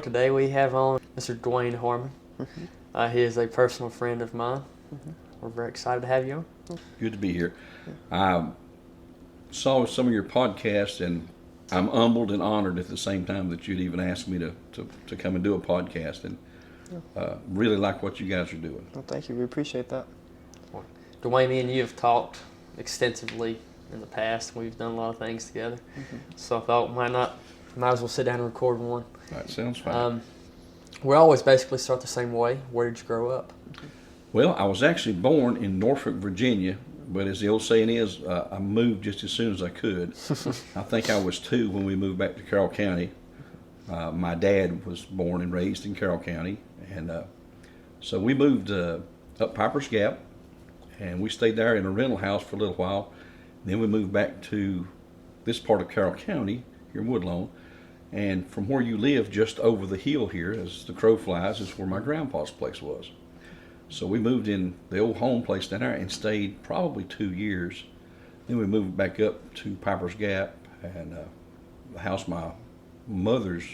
Today we have on Mr. Dwayne Harmon. He is a personal friend of mine. We're very excited to have you on. Good to be here. I saw some of your podcasts, and I'm humbled and honored at the same time that you'd even asked me to come and do a podcast, and really like what you guys are doing. Well, thank you. We appreciate that. Dwayne, me and you have talked extensively in the past. We've done a lot of things together. So I thought might as well sit down and record one. That sounds fine. We always basically start the same way. Where did you grow up? Well, I was actually born in Norfolk, Virginia, but as the old saying is, I moved just as soon as I could. I think I was 2 when we moved back to Carroll County. My dad was born and raised in Carroll County, and so we moved up Piper's Gap, and we stayed there in a rental house for a little while. Then we moved back to this part of Carroll County, here in Woodlawn, and from where you live, just over the hill here, as the crow flies, is where my grandpa's place was. So we moved in the old home place down there and stayed probably 2 years. Then we moved back up to Piper's Gap, and the house my mother's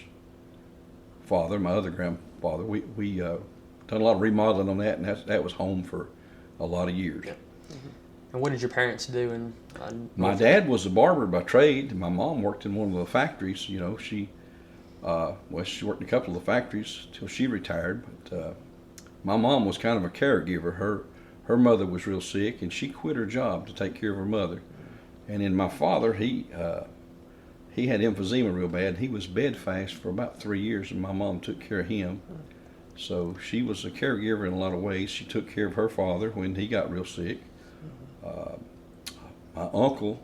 father, my other grandfather, we done a lot of remodeling on that, and that was home for a lot of years. Yeah. And what did your parents do? My dad was a barber by trade. My mom worked in one of the factories. You know, she worked in a couple of the factories till she retired. But my mom was kind of a caregiver. Her mother was real sick, and she quit her job to take care of her mother. And then my father, he had emphysema real bad. He was bedfast for about 3 years, and my mom took care of him. So she was a caregiver in a lot of ways. She took care of her father when he got real sick. My uncle,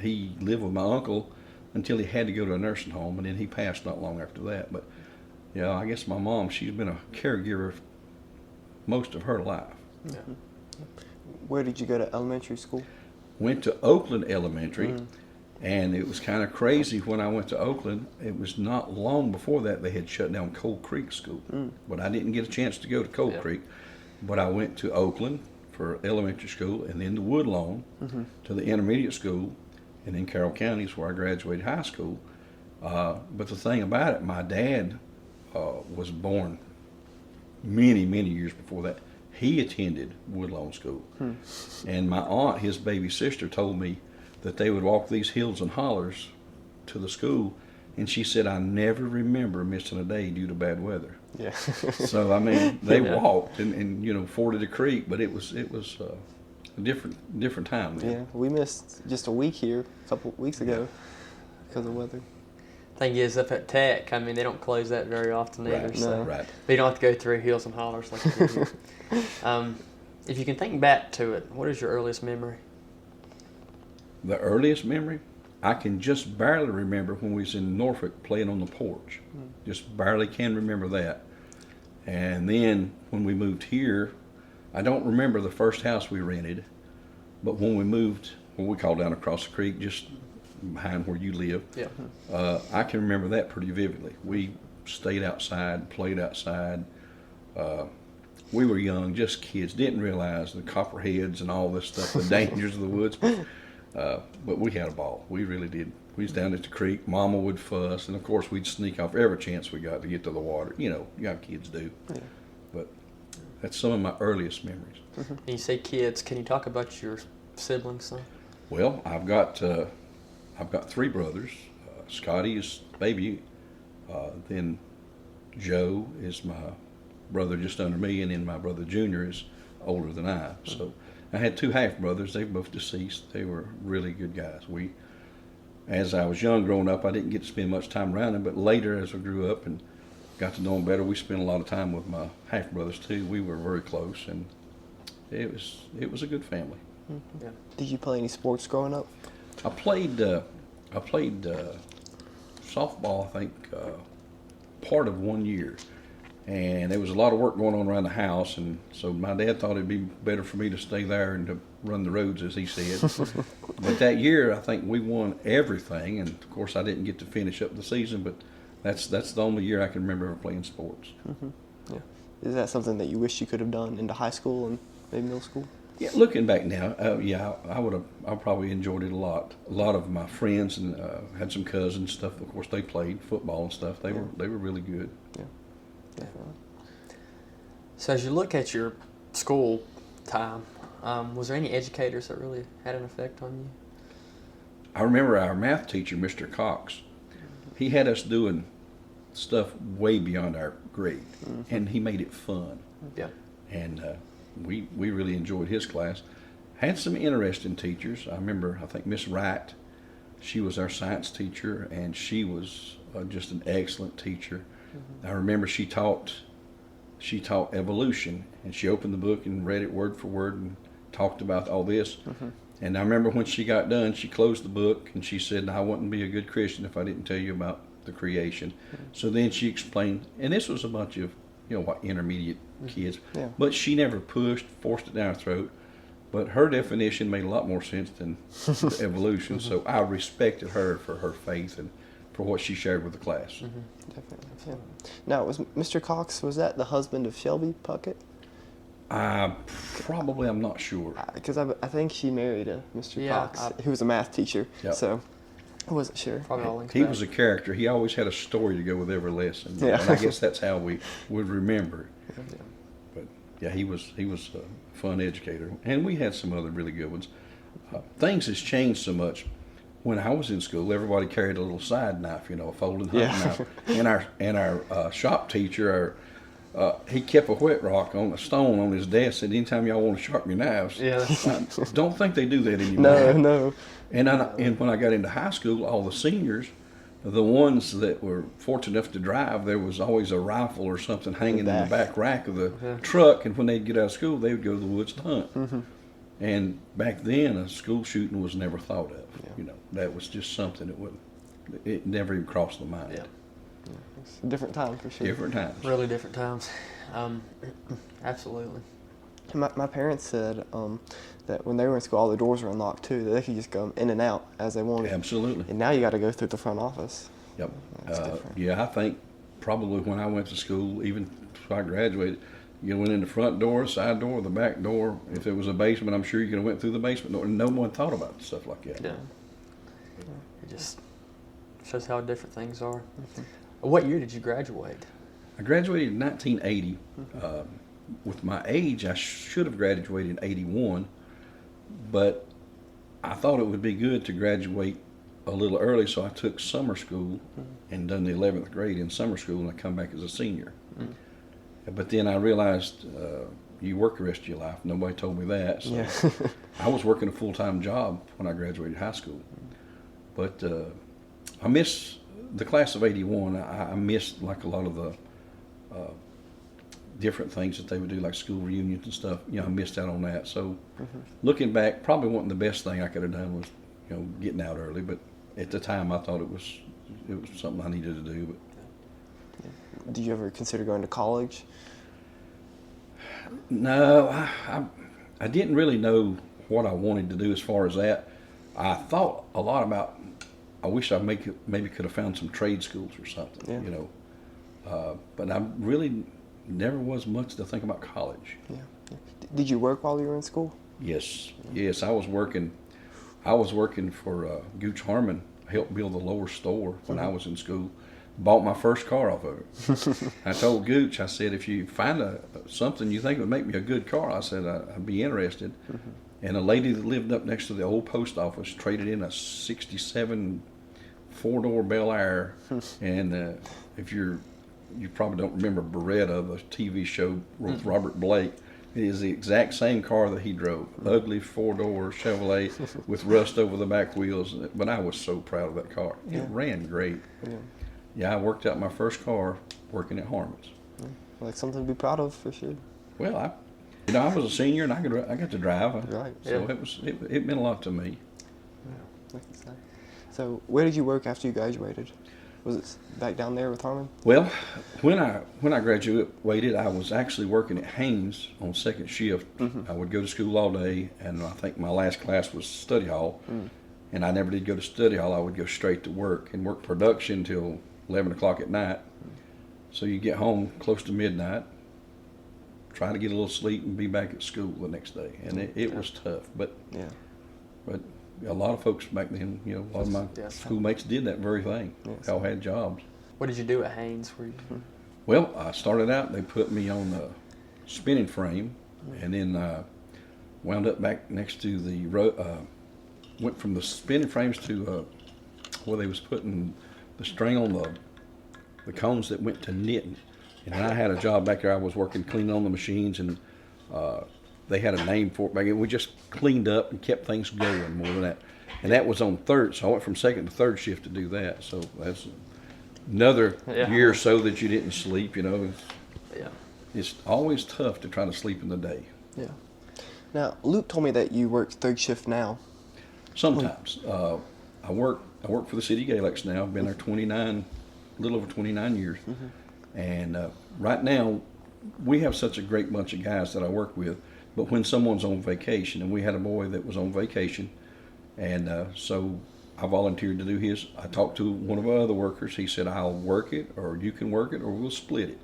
he lived with my uncle until he had to go to a nursing home, and then he passed not long after that. But yeah, I guess my mom, she's been a caregiver most of her life. Yeah. Where did you go to elementary school? Went to Oakland Elementary, and it was kind of crazy when I went to Oakland. It was not long before that they had shut down Cold Creek School, but I didn't get a chance to go to Cold Creek. But I went to Oakland for elementary school, and then to Woodlawn to the intermediate school, and then Carroll County is where I graduated high school. But the thing about it, my dad was born many years before that. He attended Woodlawn School, and my aunt, his baby sister, told me that they would walk these hills and hollers to the school, and she said, I never remember missing a day due to bad weather. Yeah. So I mean, they walked and forded the creek, but it was a different time then. Yeah, we missed just a week here a couple weeks ago because of weather. Thing is, up at Tech, I mean, they don't close that very often either. Right, So right. But you don't have to go through hills and hollers like you do here. If you can think back to it, what is your earliest memory? The earliest memory, I can just barely remember when we was in Norfolk playing on the porch. Just barely can remember that. And then when we moved here, I don't remember the first house we rented, but when we moved, what we call down across the creek, just behind where you live, I can remember that pretty vividly. We stayed outside, played outside. We were young, just kids, didn't realize the copperheads and all this stuff, the dangers of the woods. But we had a ball. We really did. We was down at the creek. Mama would fuss, and of course we'd sneak off every chance we got to get to the water. You know, young kids do. Yeah. But that's some of my earliest memories. And you say kids. Can you talk about your siblings, son? Well, I've got 3 brothers. Scotty is baby. Then Joe is my brother just under me, and then my brother Junior is older than I. So I had 2 half brothers. They both deceased. They were really good guys. As I was young growing up, I didn't get to spend much time around them, but later as I grew up and got to know them better, we spent a lot of time with my half brothers too. We were very close, and it was a good family. Yeah. Did you play any sports growing up? I played softball, I think, part of 1 year. And there was a lot of work going on around the house, and so my dad thought it'd be better for me to stay there and to run the roads, as he said. But that year, I think we won everything, and of course I didn't get to finish up the season, but that's the only year I can remember ever playing sports. Yeah. Is that something that you wish you could have done into high school and maybe middle school? Yeah, looking back now, I probably enjoyed it a lot. A lot of my friends and had some cousins and stuff. Of course, they played football and stuff. They were really good. Yeah, definitely. So as you look at your school time, was there any educators that really had an effect on you? I remember our math teacher, Mr. Cox. He had us doing stuff way beyond our grade, and he made it fun. Yeah. And we really enjoyed his class. Had some interesting teachers. I think Miss Wright, she was our science teacher, and she was just an excellent teacher. I remember she taught evolution, and she opened the book and read it word for word and talked about all this. And I remember when she got done, she closed the book and she said, I wouldn't be a good Christian if I didn't tell you about the creation. So then she explained, and this was a bunch of, intermediate kids, but she never forced it down our throat. But her definition made a lot more sense than the evolution. So I respected her for her faith and for what she shared with the class. Definitely. Yeah. Now, was Mr. Cox, was that the husband of Shelby Puckett? Probably, I'm not sure. Because I think she married a Mr. Yeah, Cox, who was a math teacher. Yep. So I wasn't sure. Probably all linked He back. was a character. He always had a story to go with every lesson. Yeah. And I guess that's how we would remember. Yeah. But yeah, he was a fun educator, and we had some other really good ones. Things has changed so much. When I was in school, everybody carried a little side knife, a folding hunting knife. And our shop teacher, he kept a wet rock on a stone on his desk. Said, "Anytime y'all want to sharpen your knives, don't think they do that anymore." No. And when I got into high school, all the seniors, the ones that were fortunate enough to drive, there was always a rifle or something hanging in the back rack of the truck. And when they'd get out of school, they would go to the woods to hunt. And back then, a school shooting was never thought of. That was just something it never even crossed the mind. Yeah. It's a different time for sure. Different times. Really different times. Absolutely. My parents said that when they were in school, all the doors were unlocked too, that they could just go in and out as they wanted. Absolutely. And now you got to go through the front office. Yep. That's different. Yeah, I think probably when I went to school, even before I graduated, you went in the front door, side door, the back door. If there was a basement, I'm sure you could have went through the basement door. And no one thought about stuff like that. Yeah. It just shows how different things are. What year did you graduate? I graduated in 1980. With my age, I should have graduated in 81, but I thought it would be good to graduate a little early, so I took summer school and done the 11th grade in summer school, and I come back as a senior. But then I realized you work the rest of your life. Nobody told me that. So I was working a full-time job when I graduated high school. But I missed the class of 81. I missed like a lot of the different things that they would do, like school reunions and stuff. I missed out on that. So looking back, probably wasn't the best thing I could have done was, getting out early. But at the time, I thought it was something I needed to do. But Did you ever consider going to college? no, I didn't really know what I wanted to do as far as that. I thought a lot about, I wish I maybe could have found some trade schools or something, but I really never was much to think about college. Yeah. Did you work while you were in school? Yes, I was working for Gooch Harmon. Helped build the lower store when I was in school. Bought my first car off of it. I told Gooch, I said, if you find something you think would make me a good car, I said I'd be interested. And a lady that lived up next to the old post office traded in a 67 four-door Bel Air. And if you probably don't remember Beretta, the TV show with Robert Blake. It is the exact same car that he drove. Ugly four-door Chevrolet with rust over the back wheels. But I was so proud of that car. It ran great. Yeah, I worked out my first car working at Harmon's. Like something to be proud of for sure. Well, I was a senior and I got to drive. Right. So it meant a lot to me. So where did you work after you graduated? Was it back down there with Harmon? Well, when I graduated, I was actually working at Haynes on second shift. I would go to school all day, and I think my last class was study hall. And I never did go to study hall. I would go straight to work and work production till 11 o'clock at night. So you get home close to midnight, try to get a little sleep and be back at school the next day. And it was tough, but a lot of folks back then, you know, a lot of my schoolmates did that very thing. They all had jobs. What did you do at Haynes? Well, I started out, they put me on the spinning frame, and then wound up back next to the went from the spinning frames to where they was putting the string on the cones that went to knitting. And I had a job back there. I was working cleaning on the machines, and they had a name for it back then. We just cleaned up and kept things going more than that. And that was on third, so I went from second to third shift to do that. So that's another year or so that you didn't sleep, you know. It's always tough to try to sleep in the day. Yeah. Now, Luke told me that you work third shift now. Sometimes. I work for the City Galax now. I've been there a little over 29 years. And right now, we have such a great bunch of guys that I work with, but when someone's on vacation, and we had a boy that was on vacation, and so I volunteered to do his. I talked to one of our other workers. He said, I'll work it, or you can work it, or we'll split it.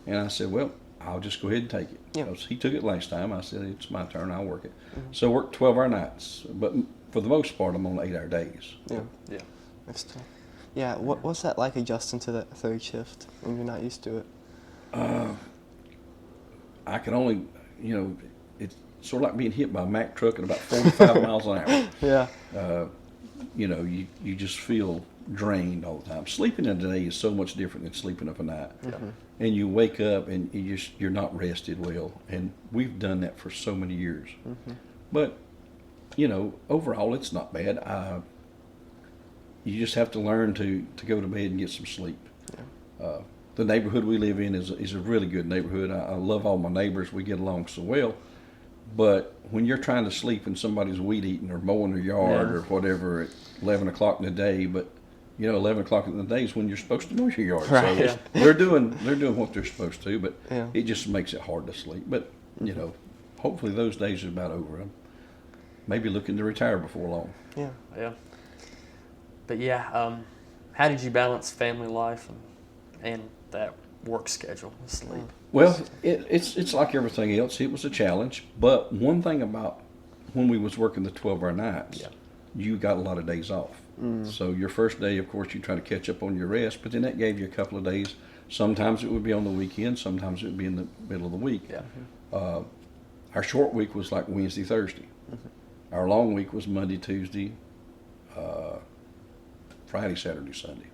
And I said, well, I'll just go ahead and take it. Because he took it last time. I said, it's my turn, I'll work it. So I work 12-hour nights, but for the most part, I'm on 8-hour days. Yeah. That's tough. Yeah, what's that like adjusting to that third shift when you're not used to it? I can only, you know, it's sort of like being hit by a Mack truck at about 45 miles an hour. Yeah. You know, you just feel drained all the time. Sleeping in the day is so much different than sleeping up at night. And you wake up and you're not rested well. And we've done that for so many years. But, you know, overall it's not bad. You just have to learn to go to bed and get some sleep. The neighborhood we live in is a really good neighborhood. I love all my neighbors. We get along so well. But when you're trying to sleep and somebody's weed eating or mowing their yard or whatever at 11 o'clock in the day, but you know, 11 o'clock in the day is when you're supposed to mow your yard. Right. So they're doing what they're supposed to, but it just makes it hard to sleep. But you know, hopefully those days are about over. I'm maybe looking to retire before long. Yeah. But how did you balance family life and that work schedule with sleep? Well, it's like everything else. It was a challenge, but one thing about when we was working the 12-hour nights, you got a lot of days off. So your first day, of course, you try to catch up on your rest, but then that gave you a couple of days. Sometimes it would be on the weekend, sometimes it would be in the middle of the week. Our short week was like Wednesday, Thursday. Our long week was Monday, Tuesday, Friday, Saturday, Sunday.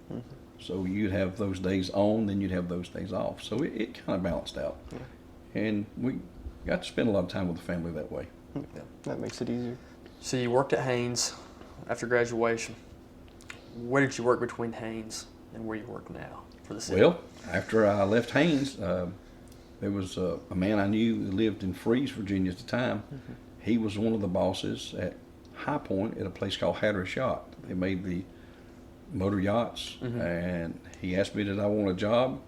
So you'd have those days on, then you'd have those days off. So it kind of balanced out. And we got to spend a lot of time with the family that way. That makes it easier. So you worked at Haynes after graduation. Where did you work between Haynes and where you work now for the city? Well, after I left Haynes, there was a man I knew who lived in Freeze, Virginia at the time. He was one of the bosses at High Point at a place called Hatteras Yacht. They made the motor yachts, and he asked me, did I want a job?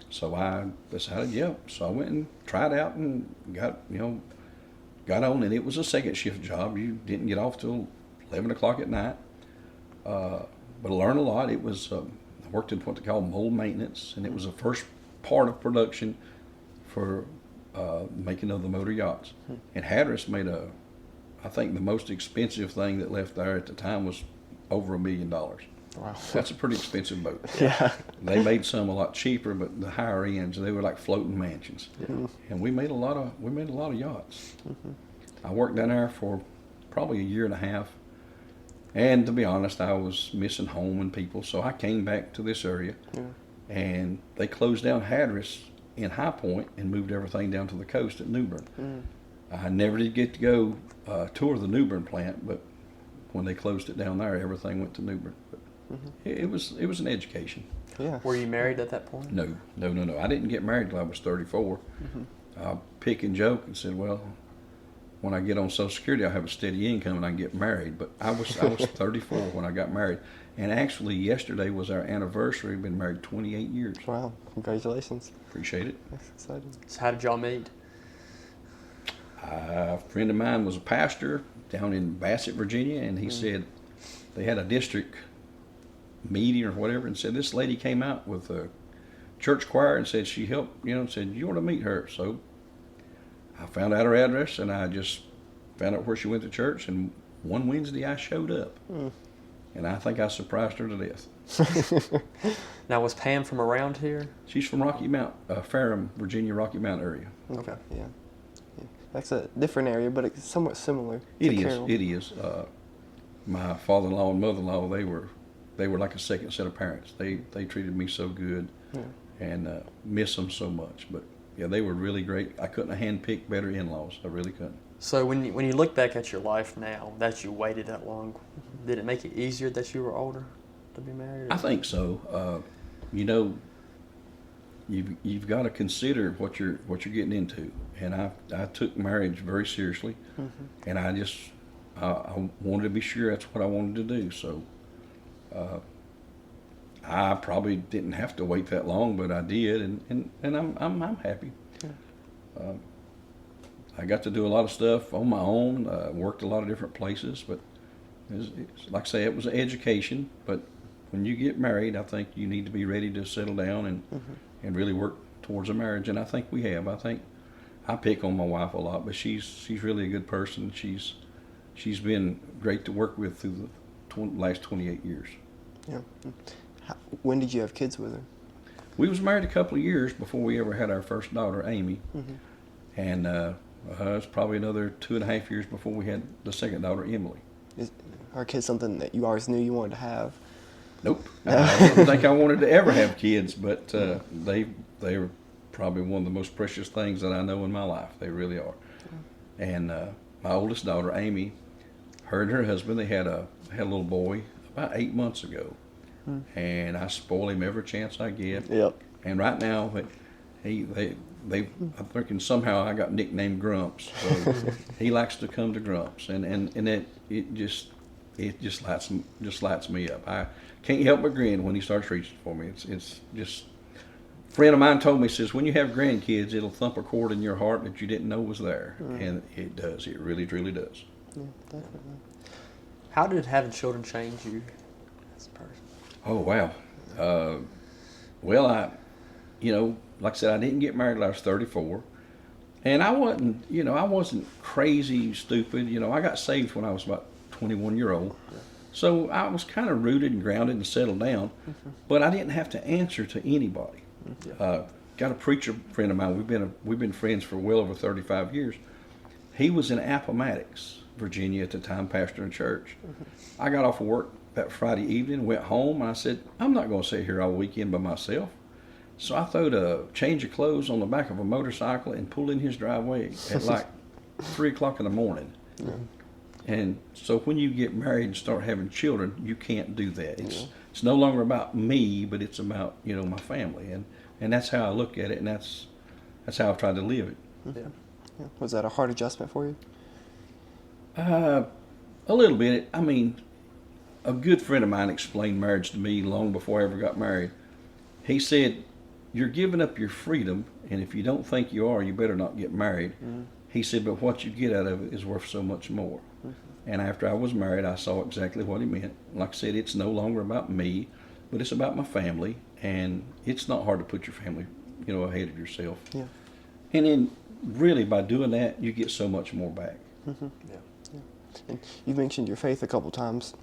So I decided, So I went and tried out and got on, and it was a second shift job. You didn't get off till 11 o'clock at night, but I learned a lot. It was, I worked in what they call mold maintenance, and it was the first part of production for making of the motor yachts. And Hatteras made I think the most expensive thing that left there at the time was over $1 million. Wow. That's a pretty expensive boat. Yeah. They made some a lot cheaper, but the higher ends, they were like floating mansions. And we made a lot of yachts. I worked down there for probably a year and a half. And to be honest, I was missing home and people, so I came back to this area. And they closed down Hatteras in High Point and moved everything down to the coast at New Bern. I never did get to go tour the New Bern plant, but when they closed it down there, everything went to New Bern. But it was an education. Yeah. Were you married at that point? No. I didn't get married till I was 34. I'll pick and joke and said, well, when I get on Social Security, I'll have a steady income and I can get married. But I was 34 when I got married. And actually, yesterday was our anniversary. We've been married 28 years. Wow. Congratulations. Appreciate it. That's exciting. So how did y'all meet? A friend of mine was a pastor down in Bassett, Virginia, and he said they had a district meeting or whatever, and said this lady came out with a church choir and said she helped, said, you want to meet her? So I found out her address, and I just found out where she went to church, and one Wednesday I showed up. And I think I surprised her to death. Now, was Pam from around here? She's from Rocky Mount, Ferrum, Virginia, Rocky Mount area. Okay, yeah. That's a different area, but it's somewhat similar. It to is. Carroll. It is. My father-in-law and mother-in-law, they were like a second set of parents. They treated me so good, and miss them so much. But yeah, they were really great. I couldn't have handpicked better in-laws. I really couldn't. So when you look back at your life now, that you waited that long, did it make it easier that you were older to be married? I think so. You've got to consider what you're getting into, and I took marriage very seriously, and I wanted to be sure that's what I wanted to do. So I probably didn't have to wait that long, but I did, and I'm happy. I got to do a lot of stuff on my own. Worked a lot of different places, but it's, like I say, it was an education. But when you get married, I think you need to be ready to settle down and really work towards a marriage. And I think we have. I think I pick on my wife a lot, but she's really a good person. She's been great to work with through the last 28 years. Yeah. When did you have kids with her? We was married a couple of years before we ever had our first daughter, Amy, and it's probably another 2.5 years before we had the second daughter, Emily. Is our kids something that you always knew you wanted to have? Nope. I didn't think I wanted to ever have kids, but they are probably one of the most precious things that I know in my life. They really are. And my oldest daughter, Amy, her and her husband, they had a little boy about 8 months ago, and I spoil him every chance I get. Yep. And right now, I'm thinking somehow I got nicknamed Grumps, so he likes to come to Grumps, and it just lights me up. I can't help but grin when he starts reaching for me. It's just. A friend of mine told me, says, when you have grandkids, it'll thump a chord in your heart that you didn't know was there, and it does. It really, truly does. Yeah, definitely. How did having children change you as a person? Oh wow. Well, like I said, I didn't get married till I was 34, and I wasn't crazy stupid. I got saved when I was about 21-year-old, so I was kind of rooted and grounded and settled down, but I didn't have to answer to anybody. Got a preacher friend of mine. We've been friends for well over 35 years. He was in Appomattox, Virginia at the time, pastoring church. I got off of work that Friday evening, went home, and I said, I'm not going to sit here all weekend by myself. So I throwed a change of clothes on the back of a motorcycle and pulled in his driveway at like 3 o'clock in the morning. And so when you get married and start having children, you can't do that. It's no longer about me, but it's about my family, and that's how I look at it, and that's how I've tried to live it. Yeah. Was that a hard adjustment for you? A little bit. I mean, a good friend of mine explained marriage to me long before I ever got married. He said, "You're giving up your freedom, and if you don't think you are, you better not get married." He said, "But what you get out of it is worth so much more." And after I was married, I saw exactly what he meant. Like I said, it's no longer about me, but it's about my family, and it's not hard to put your family, ahead of yourself. Yeah. And then, really, by doing that, you get so much more back. And you've mentioned your faith a couple times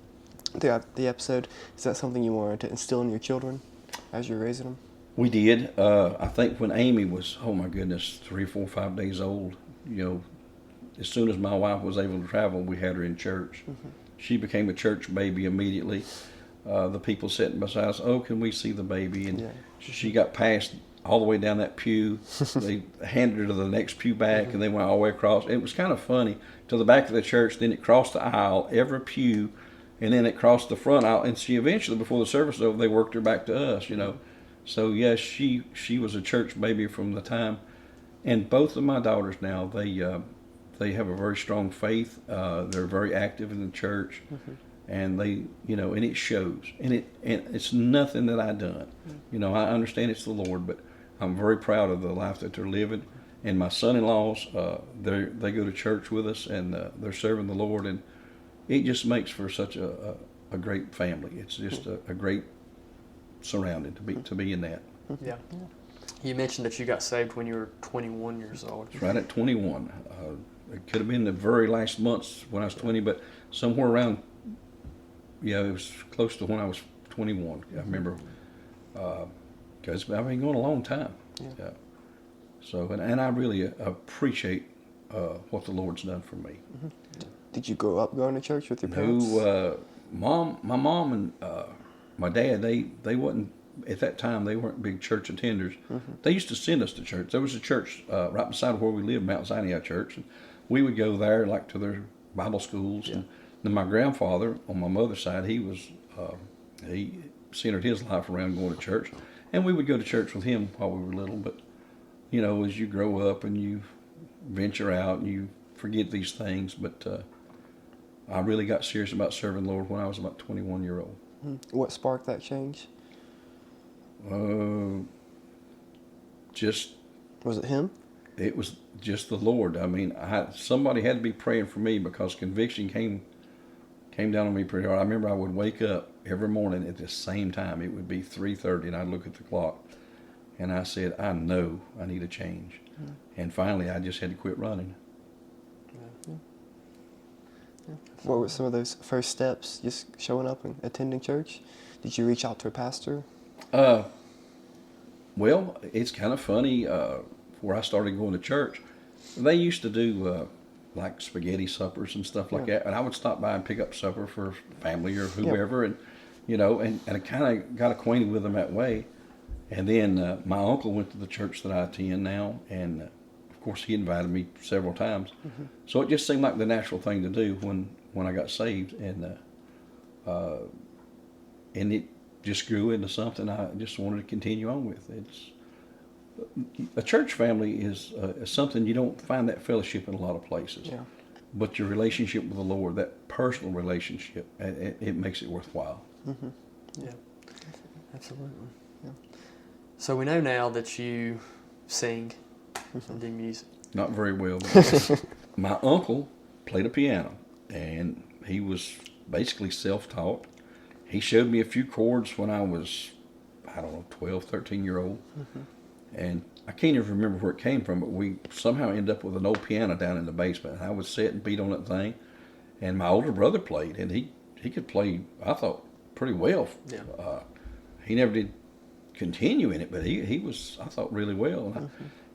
throughout the episode. Is that something you wanted to instill in your children as you're raising them? We did. I think when Amy was, 3, 4, 5 days old, as soon as my wife was able to travel, we had her in church. She became a church baby immediately. The people sitting beside us, can we see the baby? And she got passed all the way down that pew. They handed her to the next pew back, and they went all the way across. It was kind of funny. To the back of the church, then it crossed the aisle, every pew, and then it crossed the front aisle. And she eventually, before the service was over, they worked her back to us, So, yes, she was a church baby from the time. And both of my daughters now, they have a very strong faith. They're very active in the church, and they, and it shows. And it's nothing that I done. I understand it's the Lord, but I'm very proud of the life that they're living. And my son-in-laws, they go to church with us, and they're serving the Lord, and it just makes for such a great family. It's just a great surrounding to be in that. Yeah. You mentioned that you got saved when you were 21 years old. It's right at 21. It could have been the very last months when I was 20, but somewhere around, it was close to when I was 21. I remember, because I've been going a long time. Yeah. So, and I really appreciate what the Lord's done for me. Mm-hmm. Did you grow up going to church with your parents? No, my mom and my dad, they wasn't, at that time, they weren't big church attenders. Mm-hmm. They used to send us to church. There was a church right beside where we lived, Mount Sinai Church, and we would go there like to their Bible schools. Yeah. And then my grandfather, on my mother's side, he centered his life around going to church, and we would go to church with him while we were little. But as you grow up and you venture out and you forget these things, but I really got serious about serving the Lord when I was about 21-year-old. Mm-hmm. What sparked that change? Just Was it him? it was just the Lord. I mean, somebody had to be praying for me because conviction came down on me pretty hard. I remember I would wake up every morning at the same time. It would be 3:30, and I'd look at the clock, and I said, I know I need a change. Mm-hmm. And finally, I just had to quit running. Yeah. Yeah. What were some of those first steps, just showing up and attending church? Did you reach out to a pastor? Well, it's kind of funny. Where I started going to church, they used to do like spaghetti suppers and stuff like that, and I would stop by and pick up supper for family or whoever, and I kind of got acquainted with them that way. And then my uncle went to the church that I attend now, and of course he invited me several times. Mm-hmm. So it just seemed like the natural thing to do when I got saved, and it just grew into something I just wanted to continue on with. A church family is something you don't find that fellowship in a lot of places. Yeah. But your relationship with the Lord, that personal relationship, it makes it worthwhile. Mm-hmm. Yeah, absolutely. Yeah. So we know now that you sing and do music. Not very well. But my uncle played a piano, and he was basically self-taught. He showed me a few chords when I was, 12, 13-year-old. Mm-hmm. And I can't even remember where it came from, but we somehow ended up with an old piano down in the basement. And I would sit and beat on that thing. And my older brother played, and he could play, I thought, pretty well. Yeah. He never did continue in it, but he was, I thought, really well.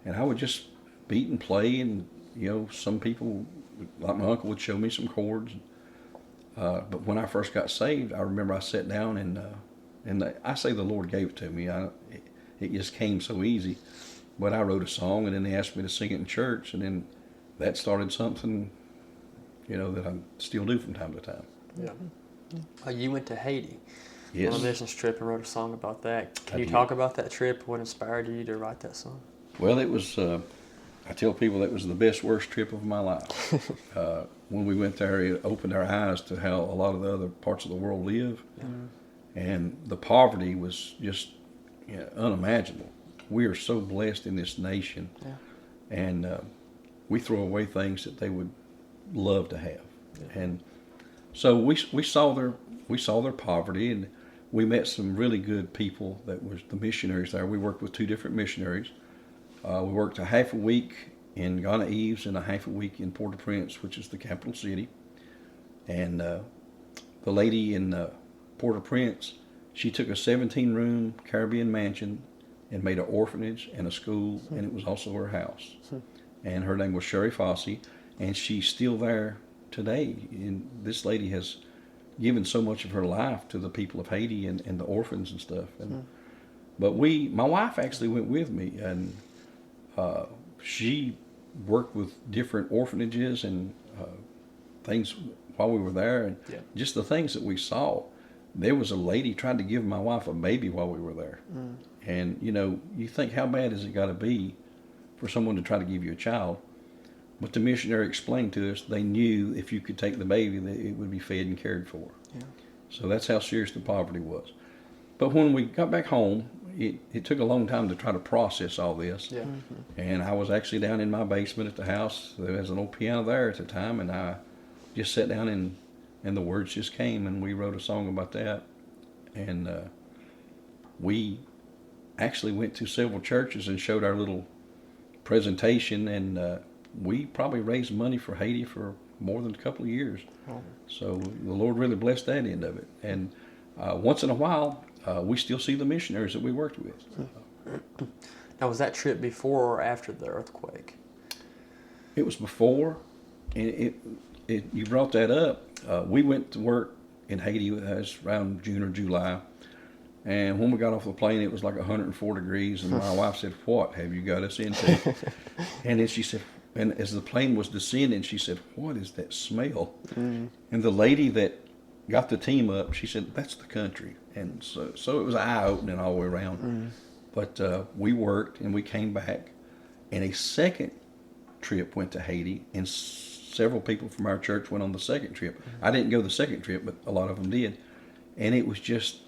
And I would just beat and play, and, some people, like my uncle, would show me some chords. But when I first got saved, I remember I sat down and I say the Lord gave it to me. It just came so easy. But I wrote a song, and then they asked me to sing it in church, and then that started something, that I still do from time to time. Yeah. You went to Haiti Yes. on a missions trip and wrote a song about that. Can you talk about that trip? What inspired you to write that song? Well, it was, I tell people that was the best, worst trip of my life. When we went there, it opened our eyes to how a lot of the other parts of the world live. Yeah. And the poverty was just unimaginable. We are so blessed in this nation, and we throw away things that they would love to have. Yeah. And so we saw their poverty, and we met some really good people that was the missionaries there. We worked with two different missionaries. We worked a half a week in Ghana Eves and a half a week in Port-au-Prince, which is the capital city. And the lady in Port-au-Prince, she took a 17-room Caribbean mansion and made an orphanage and a school, and it was also her house. And her name was Sherry Fossey, and she's still there today. And this lady has given so much of her life to the people of Haiti and the orphans and stuff. And but my wife actually went with me, and she worked with different orphanages and things while we were there, and just the things that we saw. There was a lady tried to give my wife a baby while we were there. And, you think, how bad has it got to be for someone to try to give you a child? But the missionary explained to us they knew if you could take the baby, that it would be fed and cared for. Yeah. So that's how serious the poverty was. But when we got back home, it took a long time to try to process all this. Yeah. And I was actually down in my basement at the house. There was an old piano there at the time, and I just sat down and the words just came, and we wrote a song about that. And we actually went to several churches and showed our little presentation, and we probably raised money for Haiti for more than a couple of years. Oh. So the Lord really blessed that end of it. And once in a while, we still see the missionaries that we worked with. Now, was that trip before or after the earthquake? It was before, and you brought that up. We went to work in Haiti. It was around June or July. And when we got off the plane, it was like 104 degrees. And my wife said, "What have you got us into?" And then she said, and as the plane was descending, she said, "What is that smell?" And the lady that got the team up, she said, "That's the country." And so it was eye-opening all the way around. But we worked, and we came back. And a second trip went to Haiti, and several people from our church went on the second trip. I didn't go the second trip, but a lot of them did. And it was just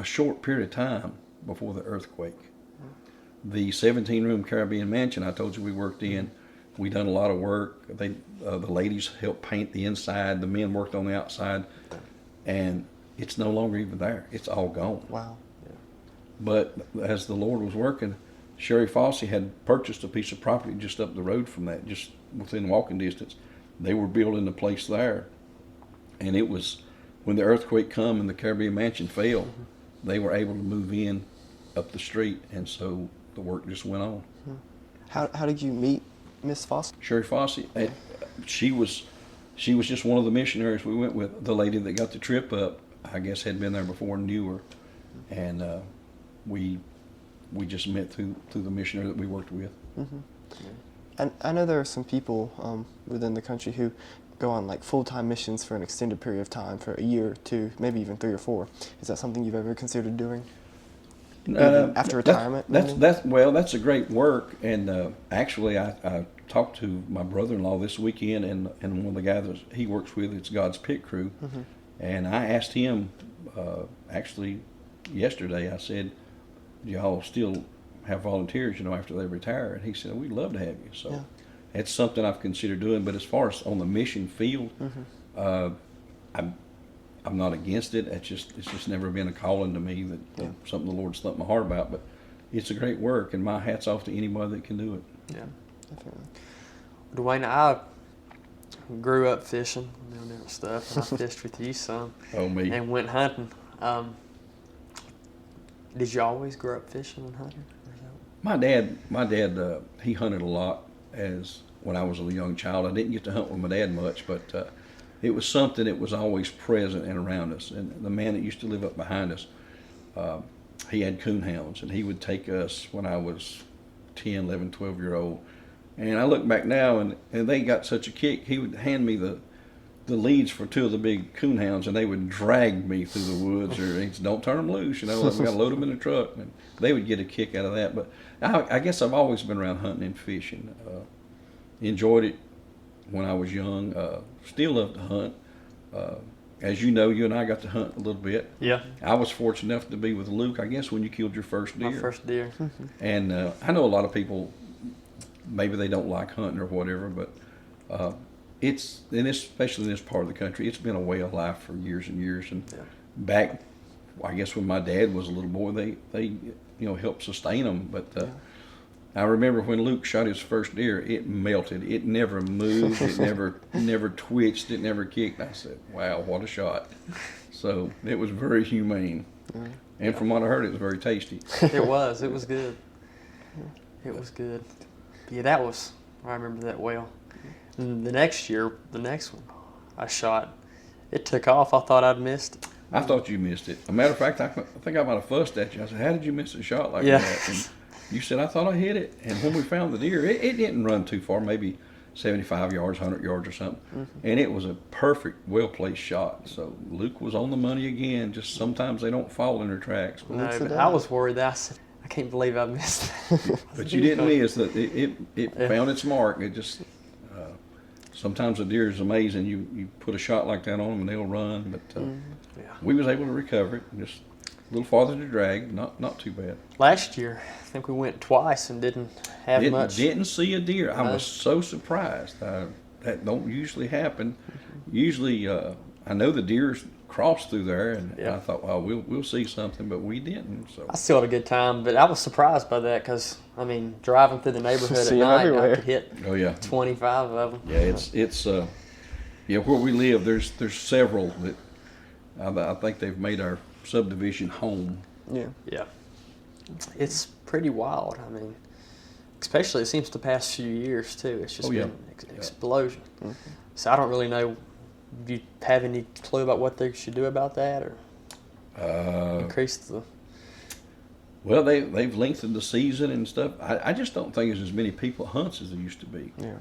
a short period of time before the earthquake. The 17-room Caribbean mansion I told you we worked in, we done a lot of work. The ladies helped paint the inside. The men worked on the outside. And it's no longer even there. It's all gone. Wow. But as the Lord was working, Sherry Fossey had purchased a piece of property just up the road from that, just within walking distance. They were building a place there. And it was, when the earthquake come and the Caribbean mansion fell, they were able to move in up the street, and so the work just went on. How did you meet Miss Foster? Sherry Fossey, she was just one of the missionaries we went with. The lady that got the trip up, I guess, had been there before and knew her, and we just met through the missionary that we worked with. And I know there are some people within the country who go on like full-time missions for an extended period of time, for a year or two, maybe even 3 or 4. Is that something you've ever considered doing? After retirement? That's a great work. And actually, I talked to my brother-in-law this weekend, and one of the guys that he works with, it's God's Pit Crew. And I asked him, actually yesterday, I said, "Do y'all still have volunteers, after they retire?" And he said, "We'd love to have you." So it's something I've considered doing. But as far as on the mission field, I'm not against it. It's just never been a calling to me that something the Lord's thumped my heart about. But it's a great work, and my hat's off to anybody that can do it. Yeah, Definitely. Dwayne, I grew up fishing, different stuff. And I fished with you some. Oh, me. And went hunting. Did you always grow up fishing and hunting? My dad, he hunted a lot when I was a young child. I didn't get to hunt with my dad much, but it was something that was always present and around us. And the man that used to live up behind us, he had coon hounds, and he would take us when I was 10, 11, 12-year-old. And I look back now, and they got such a kick. He would hand me the leads for 2 of the big coon hounds, and they would drag me through the woods, or he'd say, "Don't turn them loose, we got to load them in the truck." And they would get a kick out of that. But I guess I've always been around hunting and fishing. Enjoyed it when I was young. Still love to hunt. As you know, you and I got to hunt a little bit. Yeah. I was fortunate enough to be with Luke, I guess, when you killed your first deer. My first deer. And I know a lot of people, maybe they don't like hunting or whatever, but especially in this part of the country, it's been a way of life for years and years. And back, I guess when my dad was a little boy, they helped sustain them. But I remember when Luke shot his first deer, it melted. It never moved. It never twitched. It never kicked. I said, "Wow, what a shot!" So it was very humane. And from what I heard, it was very tasty. It was. It was good. It was good. Yeah, I remember that well. And the next one I shot, it took off. I thought I'd missed it. I thought you missed it. As a matter of fact, I think I might have fussed at you. I said, "How did you miss a shot like that?" And you said, "I thought I hit it." And when we found the deer, it didn't run too far, maybe 75 yards, 100 yards or something. And it was a perfect, well-placed shot. So Luke was on the money again. Just sometimes they don't fall in their tracks. But No, but I was worried. I said, I can't believe I missed it. But you didn't miss that. It found its mark. It just sometimes a deer is amazing. You put a shot like that on them and they'll run. But we was able to recover it. Just a little farther to drag. Not too bad. Last year, I think we went twice and didn't have much. Didn't see a deer. I was so surprised. That don't usually happen. Usually, I know the deer crossed through there, and Yeah. I thought, well, we'll see something, but we didn't. So I still had a good time, but I was surprised by that because, I mean, driving through the neighborhood at See 'em night, everywhere. I could hit oh yeah, 25 of them. yeah, it's yeah, where we live, there's several that I think they've made our subdivision home. Yeah. Yeah. It's pretty wild. I mean, especially it seems the past few years, too. It's just Oh, yeah. been an explosion. Mhm. So I don't really know. Do you have any clue about what they should do about that or increase the... Well, they've lengthened the season and stuff. I just don't think there's as many people at hunts as there used to be. Yeah.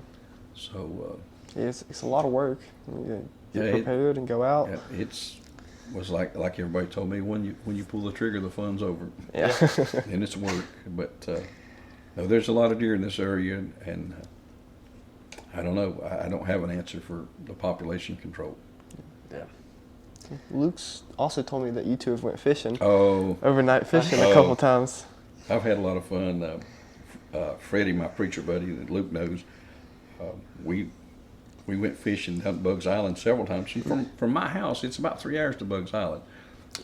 So Yeah, it's a lot of work. You get Yeah, prepared and go out. yeah, was like everybody told me, when you pull the trigger, the fun's over. Yeah. And it's work. But no, there's a lot of deer in this area, and I don't know. I don't have an answer for the population control. Yeah. Luke's also told me that you two have went fishing, Oh, overnight fishing a Oh. couple times. I've had a lot of fun. Freddie, my preacher buddy that Luke knows, we went fishing down at Bugs Island several times. And from my house, it's about 3 hours to Bugs Island.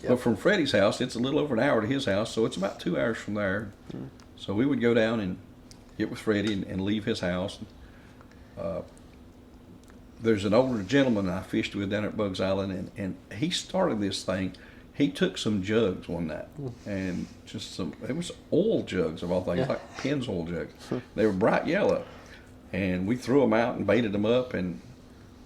Yep. But from Freddie's house, it's a little over an hour to his house, so it's about 2 hours from there. So we would go down and get with Freddie and leave his house. There's an older gentleman I fished with down at Bugs Island, and he started this thing. He took some jugs one night, and it was oil jugs of all things, Yeah. like Pennzoil jugs. They were bright yellow, and we threw them out and baited them up, and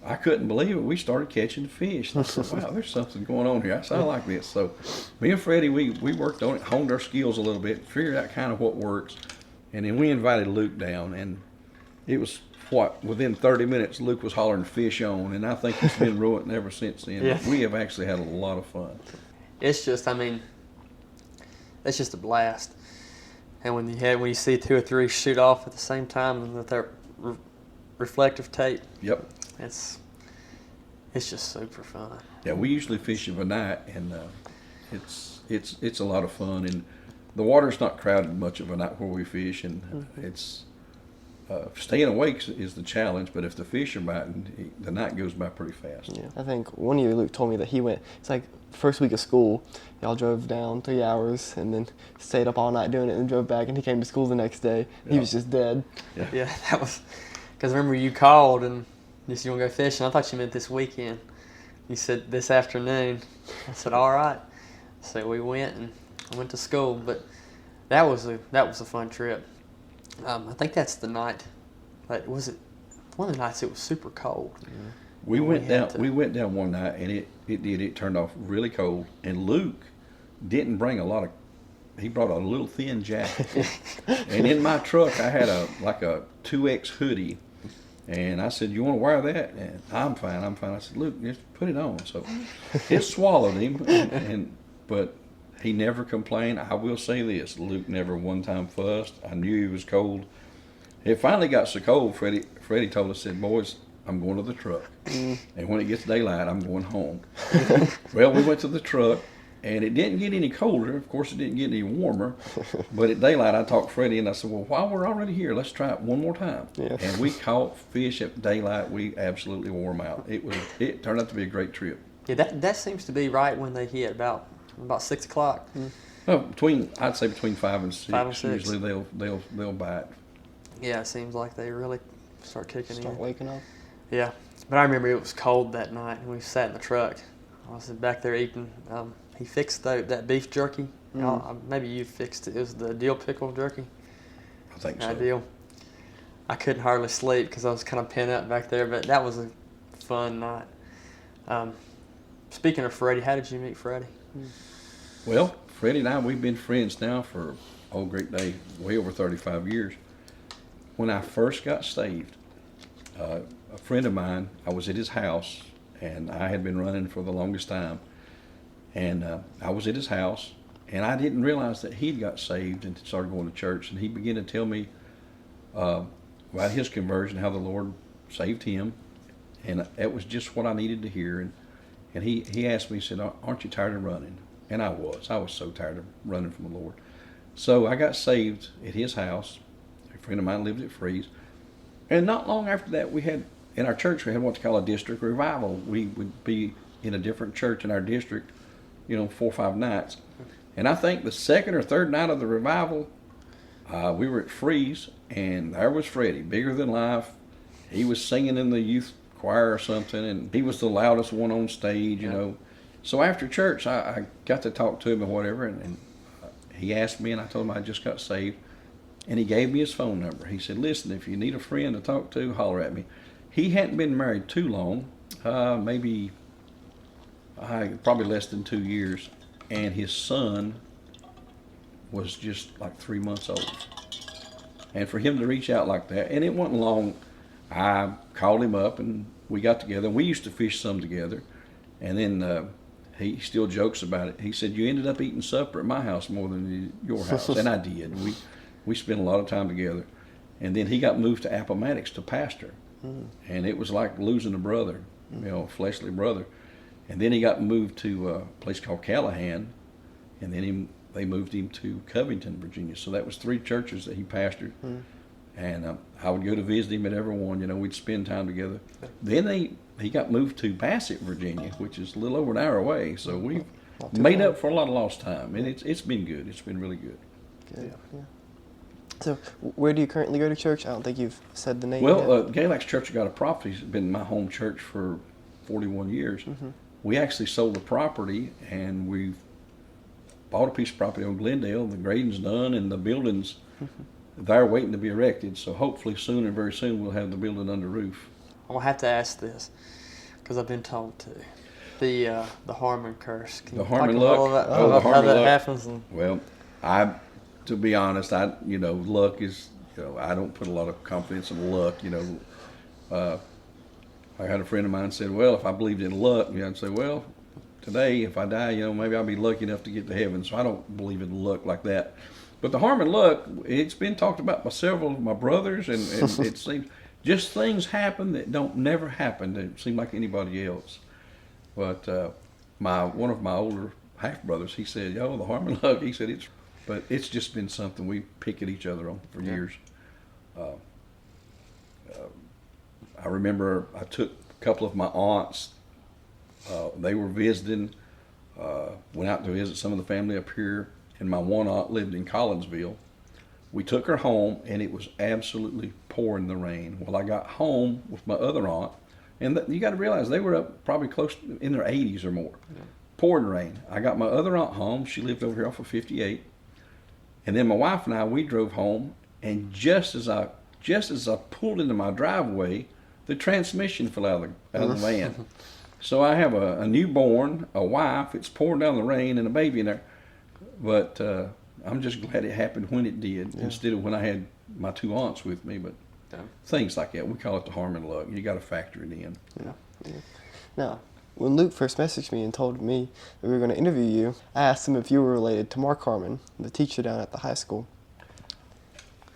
I couldn't believe it. We started catching fish. I said, wow, there's something going on here. I said, I like this. So me and Freddie, we worked on it, honed our skills a little bit, figured out kind of what works, and then we invited Luke down, and it was, within 30 minutes, Luke was hollering fish on, and I think it's been ruined ever since then. Yeah. We have actually had a lot of fun. It's just, I mean, it's just a blast. And when you see 2 or 3 shoot off at the same time and with that reflective tape, Yep. it's just super fun. Yeah, we usually fish of a night, and it's a lot of fun. And the water's not crowded much of a night where we fish, and it's staying awake is the challenge. But if the fish are biting, the night goes by pretty fast. Yeah. I think one year Luke told me that he went, it's like first week of school, y'all drove down 3 hours and then stayed up all night doing it and drove back, and he came to school the next day. He Yeah. was just dead. Yeah, that was, because remember you called and you said you want to go fishing. I thought you meant this weekend. You said this afternoon. I said, all right. So we went and went to school, but that was a fun trip. I think that's the night. Like, was it one of the nights it was super cold? We went had down. to- We went down one night, and it turned off really cold. And Luke didn't bring a lot of. He brought a little thin jacket, and in my truck I had a 2X hoodie, and I said, "You want to wear that?" And I'm fine. I said, "Luke, just put it on." So it swallowed him, but he never complained. I will say this: Luke never one time fussed. I knew he was cold. It finally got so cold. Freddie told us, said, "Boys, I'm going to the truck, and when it gets daylight, I'm going home." Well, we went to the truck, and it didn't get any colder. Of course, it didn't get any warmer. But at daylight, I talked to Freddie, and I said, "Well, while we're already here, let's try it one more time." Yeah. And we caught fish at daylight. We absolutely wore them out. It turned out to be a great trip. Yeah, that seems to be right when they hit about 6 o'clock. Well, I'd say between 5 and 6. 5 and 6. Usually they'll bite. Yeah, it seems like they really start kicking Start in. waking up. Yeah, but I remember it was cold that night, and we sat in the truck. I was back there eating. He fixed that beef jerky. Maybe you fixed it. It was the dill pickle jerky. I think so. Ideal. I couldn't hardly sleep because I was kind of pent up back there, but that was a fun night. Speaking of Freddie, how did you meet Freddie? Well, Freddie and I, we've been friends now for, great day, way over 35 years. When I first got saved, a friend of mine, I was at his house, and I had been running for the longest time. And I was at his house, and I didn't realize that he'd got saved and started going to church. And he began to tell me about his conversion, how the Lord saved him. And that was just what I needed to hear. And he asked me, he said, "Aren't you tired of running?" And I was so tired of running from the Lord. So I got saved at his house. A friend of mine lived at Freeze. And not long after that, in our church, we had what's called a district revival. We would be in a different church in our district, 4 or 5 nights. And I think the second or third night of the revival, we were at Freeze, and there was Freddie, bigger than life. He was singing in the youth choir or something, and he was the loudest one on stage, So after church, I got to talk to him and whatever, and he asked me, and I told him I just got saved. And he gave me his phone number. He said, listen, if you need a friend to talk to, holler at me. He hadn't been married too long, probably less than 2 years. And his son was just like 3 months old. And for him to reach out like that, and it wasn't long, I called him up and we got together. We used to fish some together. And then he still jokes about it. He said, you ended up eating supper at my house more than your house. And I did. We spent a lot of time together. And then he got moved to Appomattox to pastor. And it was like losing a brother, a fleshly brother. And then he got moved to a place called Callahan. And then they moved him to Covington, Virginia. So that was 3 churches that he pastored. And I would go to visit him at every one. We'd spend time together. Then he got moved to Bassett, Virginia, which is a little over an hour away. So we've made up for a lot of lost time. And it's been good. It's been really good. Good. Yeah. So where do you currently go to church? I don't think you've said the name Well, yet. Galax Church of God of Prophecy has been my home church for 41 years. We actually sold the property, and we bought a piece of property on Glendale. The grading's done, and the building's there waiting to be erected. So hopefully soon and very soon we'll have the building under roof. I'm gonna have to ask this because I've been told to. The Harmon curse. Can The you Harmon talk a little Luck. about The how Harmon that Luck. happens? And Well, to be honest, luck is, I don't put a lot of confidence in luck. I had a friend of mine said, well, if I believed in luck, I'd say, well, today if I die, maybe I'll be lucky enough to get to heaven. So I don't believe in luck like that. But the Harmon Luck, it's been talked about by several of my brothers, and it seems just things happen that don't never happen that seem like anybody else. But one of my older half brothers, he said, the Harmon Luck, he said but it's just been something we pick at each other on for years. I remember I took a couple of my aunts. They were visiting. Went out to visit some of the family up here, and my one aunt lived in Collinsville. We took her home, and it was absolutely pouring the rain. Well, I got home with my other aunt, and you got to realize they were up probably close in their 80s or more. Pouring rain. I got my other aunt home. She lived over here off of 58. And then my wife and I, we drove home, and just as I pulled into my driveway, the transmission fell out of the van. So I have a newborn, a wife, it's pouring down the rain, and a baby in there. But I'm just glad it happened when it did, instead of when I had my 2 aunts with me. But things like that, we call it the Harmon Luck. You got to factor it in. Yeah. Now, when Luke first messaged me and told me that we were going to interview you, I asked him if you were related to Mark Harmon, the teacher down at the high school.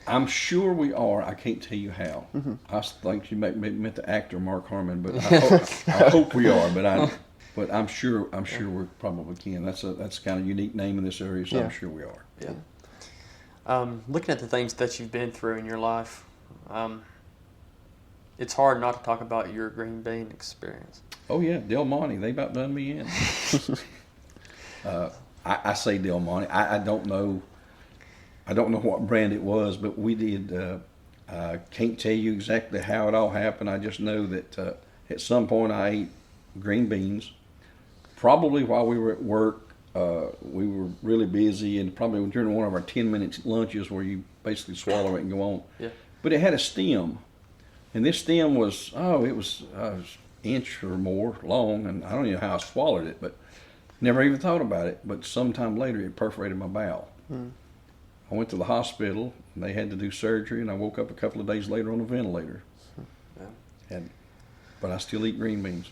I'm sure we are. I can't tell you how. I think you meant the actor Mark Harmon, but I hope we are. But I'm sure we probably can. That's kind of unique name in this area, so I'm sure we are. Yeah. Looking at the things that you've been through in your life, it's hard not to talk about your green bean experience. Oh yeah, Del Monte, they about done me in. I say Del Monte. I don't know what brand it was, but we did. I can't tell you exactly how it all happened. I just know that at some point I ate green beans. Probably while we were at work, we were really busy, and probably during one of our 10-minute lunches where you basically swallow it and go on. Yeah. But it had a stem, and this stem was inch or more long, and I don't even know how I swallowed it, but never even thought about it. But sometime later, it perforated my bowel. I went to the hospital, and they had to do surgery, and I woke up a couple of days later on a ventilator. But I still eat green beans.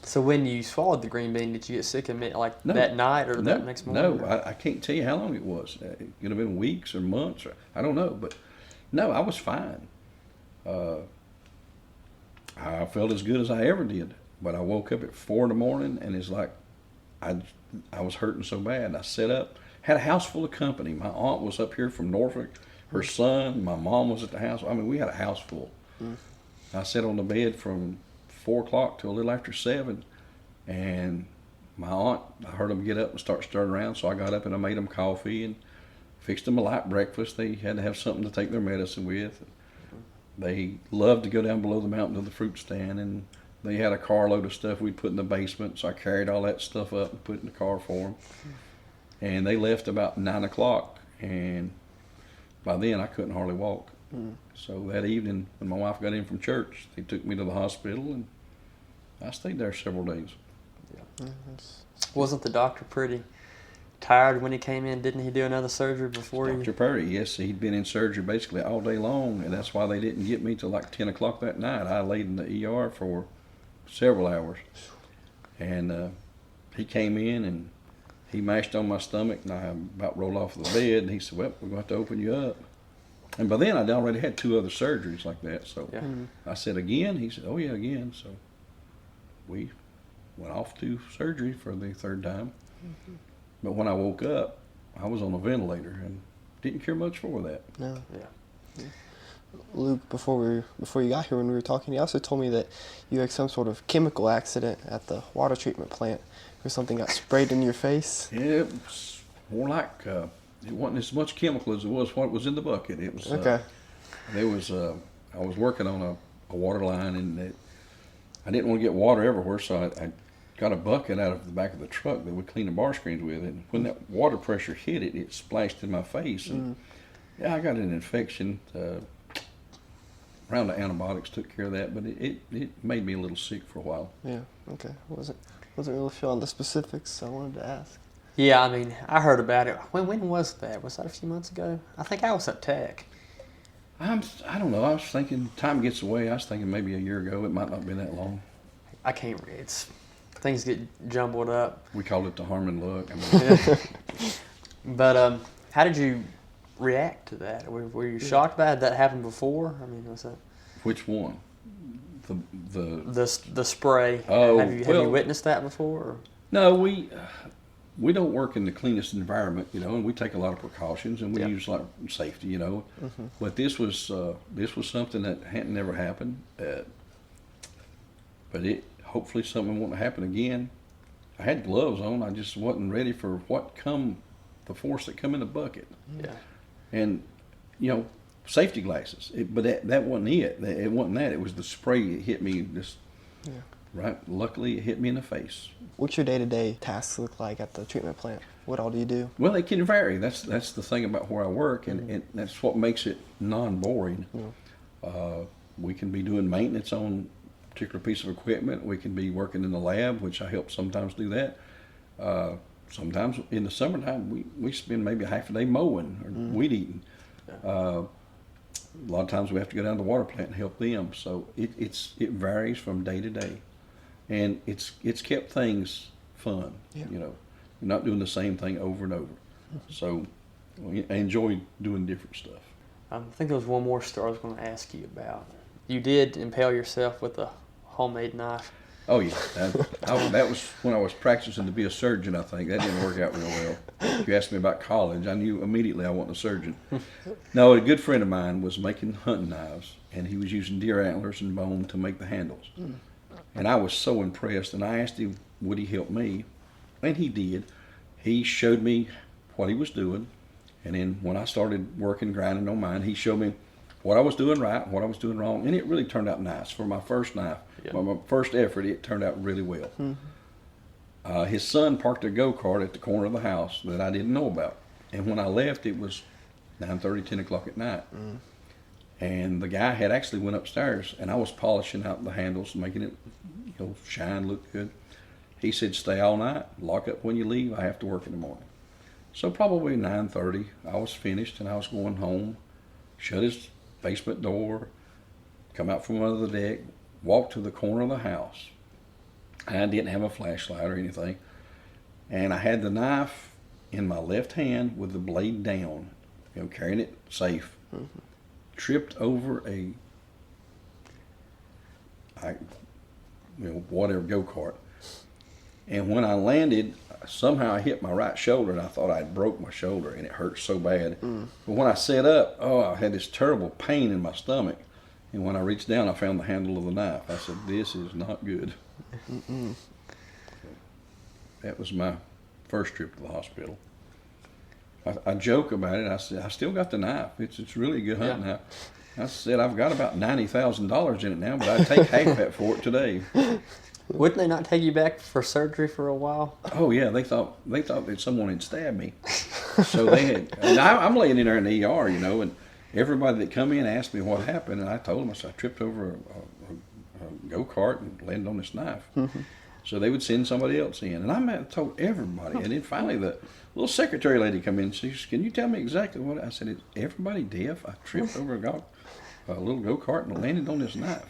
So when you swallowed the green bean, did you get sick of it No. that night or that next morning? No, I can't tell you how long it was. It could have been weeks or months, or I don't know. But no, I was fine. I felt as good as I ever did. But I woke up at 4 in the morning, and it's like I was hurting so bad. I sat up, had a house full of company. My aunt was up here from Norfolk, her son, my mom was at the house. I mean, we had a house full. I sat on the bed from 4 o'clock till a little after 7, And my aunt, I heard them get up and start stirring around, so I got up and I made them coffee and fixed them a light breakfast. They had to have something to take their medicine with. They loved to go down below the mountain to the fruit stand, and they had a carload of stuff we'd put in the basement, so I carried all that stuff up and put it in the car for them. And they left about 9 o'clock, and by then I couldn't hardly walk. So that evening, when my wife got in from church, they took me to the hospital, and I stayed there several days. Wasn't the doctor pretty tired when he came in? Didn't he do another surgery before Dr. Perry, yes, he'd been in surgery basically all day long, and that's why they didn't get me till like 10 o'clock that night. I laid in the ER for several hours, and he came in and he mashed on my stomach, and I about rolled off the bed, and he said, well, we're going to have to open you up. And by then I'd already had 2 other surgeries like that, so I said, again? He said, oh yeah, again. So we went off to surgery for the 3rd time. But when I woke up, I was on a ventilator and didn't care much for that. No. Yeah. Luke, before you got here, when we were talking, you also told me that you had some sort of chemical accident at the water treatment plant, where something got sprayed in your face. Yeah, it was more like it wasn't as much chemical as it was what was in the bucket. It was Okay. There was I was working on a water line, and I didn't want to get water everywhere, so I got a bucket out of the back of the truck that we clean the bar screens with, and when that water pressure hit it, it splashed in my face, and yeah, I got an infection. Round of antibiotics took care of that, but it made me a little sick for a while. Yeah. Okay. Wasn't really sure on the specifics, so I wanted to ask. Yeah, I mean, I heard about it. When was that? Was that a few months ago? I think I was at Tech. I don't know. I was thinking, time gets away. I was thinking maybe a year ago. It might not have been that long. I can't read. Things get jumbled up. We called it the Harmon Luck. I mean, But how did you react to that? Were you shocked by it? That happened before? I mean, was that which one? the spray? Oh, have you witnessed that before? Or? No, we don't work in the cleanest environment, and we take a lot of precautions, and we use a lot of safety, But this was something that hadn't never happened. But hopefully something won't happen again. I had gloves on. I just wasn't ready for the force that come in the bucket. Yeah. And safety glasses. But that wasn't it. It wasn't that. It was the spray. It hit me just right. Luckily, it hit me in the face. What's your day-to-day tasks look like at the treatment plant? What all do you do? Well, it can vary. That's the thing about where I work, and that's what makes it non-boring. We can be doing maintenance on a particular piece of equipment. We can be working in the lab, which I help sometimes do that. Sometimes in the summertime, we spend maybe half a day mowing or weed eating. A lot of times we have to go down to the water plant and help them. So it varies from day to day, and it's kept things fun. You're not doing the same thing over and over. So I enjoy doing different stuff. I think there was one more story I was going to ask you about. You did impale yourself with a homemade knife. Oh yeah, that was when I was practicing to be a surgeon. I think that didn't work out real well. If you asked me about college, I knew immediately I wasn't a surgeon. No, a good friend of mine was making hunting knives, and he was using deer antlers and bone to make the handles. And I was so impressed, and I asked him, would he help me? And he did. He showed me what he was doing, and then when I started working, grinding on mine, he showed me what I was doing right, what I was doing wrong, and it really turned out nice. For my first knife, my first effort, it turned out really well. His son parked a go-kart at the corner of the house that I didn't know about, and when I left, it was 9:30, 10 o'clock at night. And the guy had actually went upstairs, and I was polishing out the handles, making it shine, look good. He said, stay all night, lock up when you leave, I have to work in the morning. So probably 9:30, I was finished, and I was going home, shut his basement door, come out from under the deck, walk to the corner of the house. I didn't have a flashlight or anything, and I had the knife in my left hand with the blade down, carrying it safe. Tripped over whatever go-kart, and when I landed, somehow I hit my right shoulder, and I thought I'd broke my shoulder, and it hurt so bad. But when I sat up, I had this terrible pain in my stomach, and when I reached down, I found the handle of the knife. I said, this is not good. That was my first trip to the hospital. I joke about it. I said, I still got the knife. It's really a good hunting knife. I said, I've got about $90,000 in it now, but I'd take half that for it today. Wouldn't they not take you back for surgery for a while? Oh yeah, they thought that someone had stabbed me. So they had. And I'm laying in there in the ER, you know, and everybody that come in asked me what happened, and I told them, I said, I tripped over a go-kart and landed on this knife. So they would send somebody else in, and I told everybody. And then finally, the little secretary lady come in. She says, "Can you tell me exactly what?" I said, "Is everybody deaf? I tripped over a little go-kart and landed on this knife."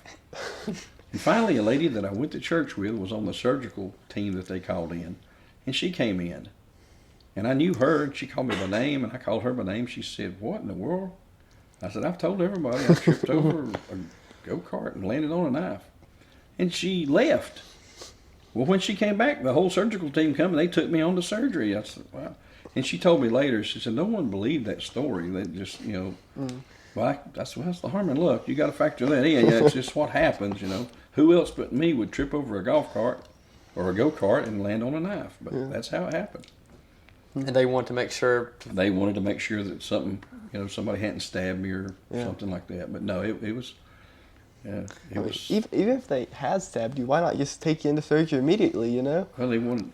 And finally, a lady that I went to church with was on the surgical team that they called in, and she came in, and I knew her, and she called me by name, and I called her by name. She said, "What in the world?" I said, "I've told everybody I tripped over a go-kart and landed on a knife," and she left. Well, when she came back, the whole surgical team come and they took me on to surgery. I said, "Wow." And she told me later, she said, "No one believed that story. They just, you know, well, that's the Harmon Luck. You got to factor that in. Yeah, it's just what happens, you know. Who else but me would trip over a golf cart or a go-kart and land on a knife?" But that's how it happened. And they want to make sure. They wanted to make sure that somebody hadn't stabbed me or something like that. But no, it was. Yeah, it was. Even if they had stabbed you, why not just take you into surgery immediately? You know.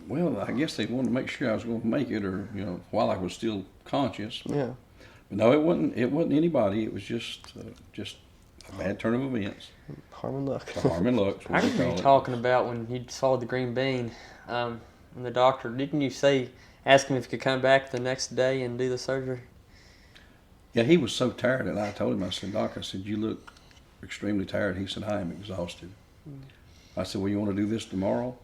Well, I guess they wanted to make sure I was going to make it, or while I was still conscious. Yeah. But no, it wasn't. It wasn't anybody. It was just a bad turn of events. Harmon Luck. Harmon Luck. I remember you talking about when you saw the green bean, and the doctor. Didn't you ask him if he could come back the next day and do the surgery? Yeah, he was so tired, and I told him, I said, "Doc," I said, "you look extremely tired." He said, "I am exhausted." I said, "Well, you want to do this tomorrow?"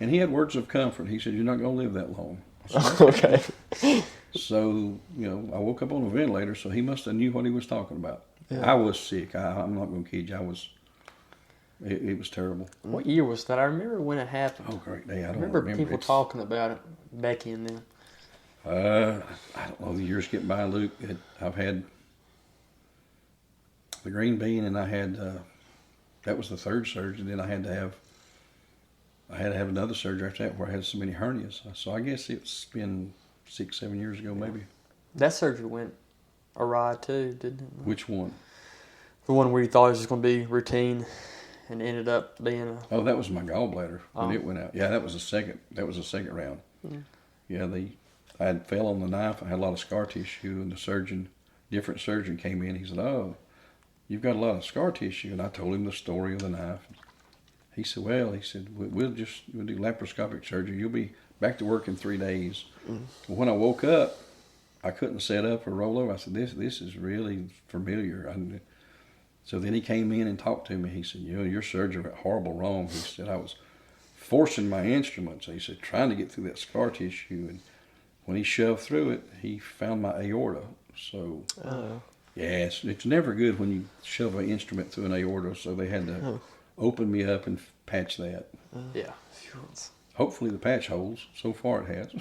And he had words of comfort. He said, "You're not going to live that long." I said, Okay. So, I woke up on a ventilator, so he must have knew what he was talking about. Yeah. I was sick. I'm not going to kid you. It was terrible. What year was that? I remember when it happened. Oh, great day. I don't remember remember. people talking about it, Becky and them. I don't know. The years get by, Luke. I've had the green bean, and I had that was the third surgery. Then I had to have another surgery after that, where I had so many hernias. So I guess it's been 6-7 years ago, maybe. That surgery went awry too, didn't it? Which one? The one where you thought it was just going to be routine, and ended up being Oh, that was my gallbladder when it went out. Yeah, that was the second. That was the second round. Yeah, I had fell on the knife. I had a lot of scar tissue, and different surgeon came in. He said, "Oh, you've got a lot of scar tissue," and I told him the story of the knife. He said, "Well," he said, we'll do laparoscopic surgery. You'll be back to work in 3 days." When I woke up, I couldn't sit up or roll over. I said, "This is really familiar." So then he came in and talked to me. He said, "Your surgery went horrible wrong." He said, "I was forcing my instruments." He said, "Trying to get through that scar tissue, and when he shoved through it, he found my aorta." So, yeah, it's never good when you shove an instrument through an aorta. So they had to open me up and patch that. Yeah. Hopefully the patch holds. So far it has.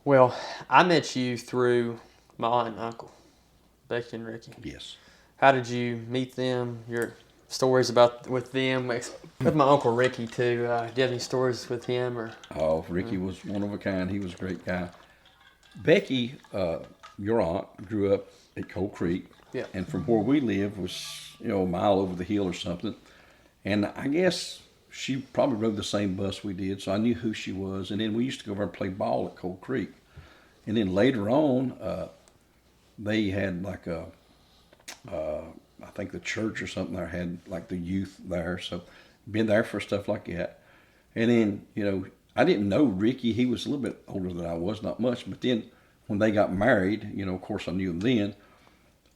Well, I met you through my aunt and uncle, Becky and Ricky. Yes. How did you meet them? Your stories with them, with my uncle Ricky too. Do you have any stories with him or? Oh, Ricky was one of a kind. He was a great guy. Becky, your aunt, grew up at Cold Creek. Yeah. And from where we live was, a mile over the hill or something. And I guess she probably rode the same bus we did, so I knew who she was. And then we used to go over and play ball at Cold Creek. And then later on, they had like I think the church or something there had like the youth there. So been there for stuff like that. And then, I didn't know Ricky. He was a little bit older than I was, not much. But then when they got married, of course I knew him then.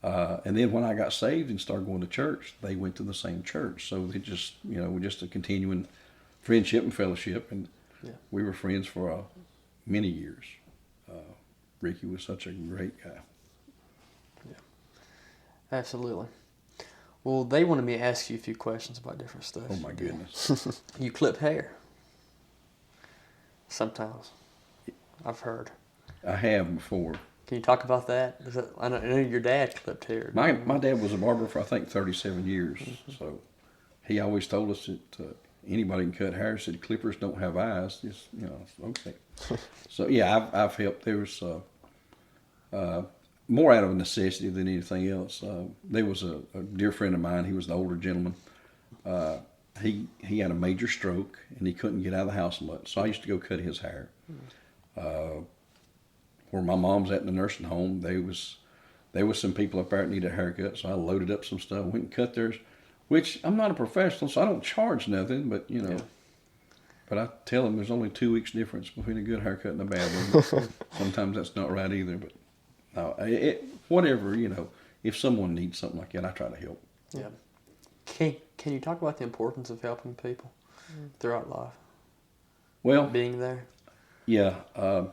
And then when I got saved and started going to church, they went to the same church. So it just, just a continuing friendship and fellowship. And we were friends for many years. Ricky was such a great guy. Yeah, absolutely. Well, they wanted me to ask you a few questions about different stuff. Oh, my goodness. You clip hair. Sometimes. I've heard. I have before. Can you talk about that? I know your dad clipped hair. My dad was a barber for, I think, 37 years. So he always told us that anybody can cut hair. Said clippers don't have eyes. Just okay. So yeah, I've helped. There was more out of necessity than anything else. There was a dear friend of mine. He was an older gentleman. He had a major stroke and he couldn't get out of the house much. So I used to go cut his hair. Where my mom's at in the nursing home, there was some people up there that needed a haircut. So I loaded up some stuff, went and cut theirs. Which I'm not a professional, so I don't charge nothing. But but I tell them there's only 2 weeks difference between a good haircut and a bad one. Sometimes that's not right either. But no, whatever, if someone needs something like that, I try to help. Yeah. Can you talk about the importance of helping people throughout life? Well, being there. Yeah, I